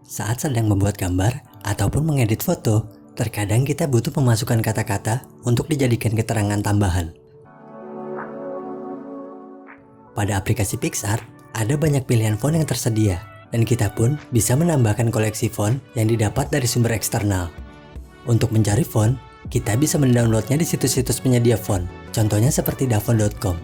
Saat sedang membuat gambar ataupun mengedit foto, terkadang kita butuh memasukkan kata-kata untuk dijadikan keterangan tambahan. Pada aplikasi PicsArt, ada banyak pilihan font yang tersedia, dan kita pun bisa menambahkan koleksi font yang didapat dari sumber eksternal. Untuk mencari font, kita bisa mendownloadnya di situs-situs penyedia font, contohnya seperti dafont.com.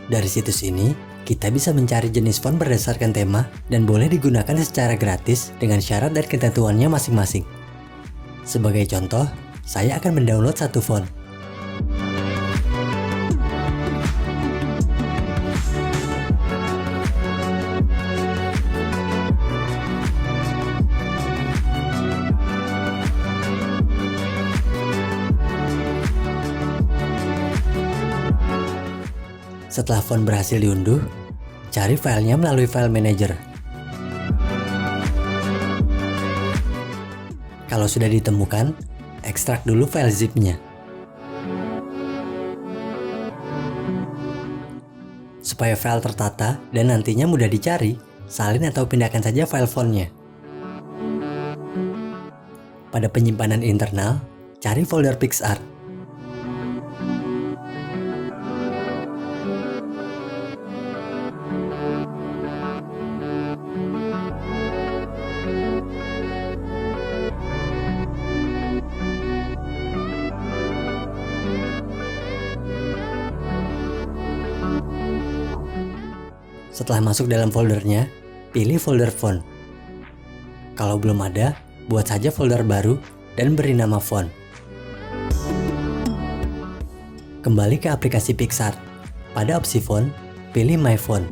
Dari situs ini, kita bisa mencari jenis font berdasarkan tema dan boleh digunakan secara gratis dengan syarat dan ketentuannya masing-masing. Sebagai contoh, saya akan mendownload satu font. Setelah font berhasil diunduh, cari filenya melalui file manager. Kalau sudah ditemukan, ekstrak dulu file zip-nya. Supaya file tertata dan nantinya mudah dicari, salin atau pindahkan saja file fontnya. Pada penyimpanan internal, cari folder PicsArt. Setelah masuk dalam foldernya, pilih folder font. Kalau belum ada, buat saja folder baru dan beri nama font. Kembali ke aplikasi PicsArt. Pada opsi font, pilih My Font.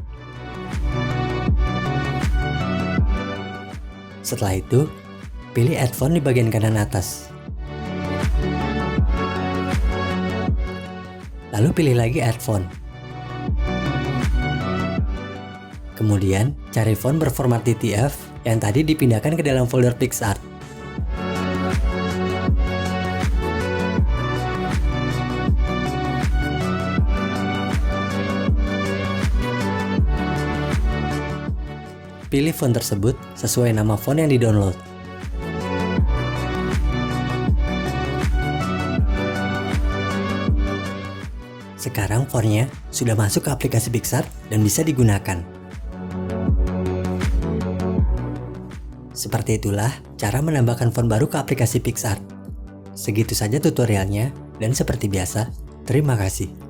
Setelah itu, pilih Add Font di bagian kanan atas. Lalu pilih lagi Add Font. Kemudian, cari font berformat TTF yang tadi dipindahkan ke dalam folder PicsArt. Pilih font tersebut sesuai nama font yang di-download. Sekarang fontnya sudah masuk ke aplikasi PicsArt dan bisa digunakan. Seperti itulah cara menambahkan font baru ke aplikasi PicsArt. Segitu saja tutorialnya, dan seperti biasa, terima kasih.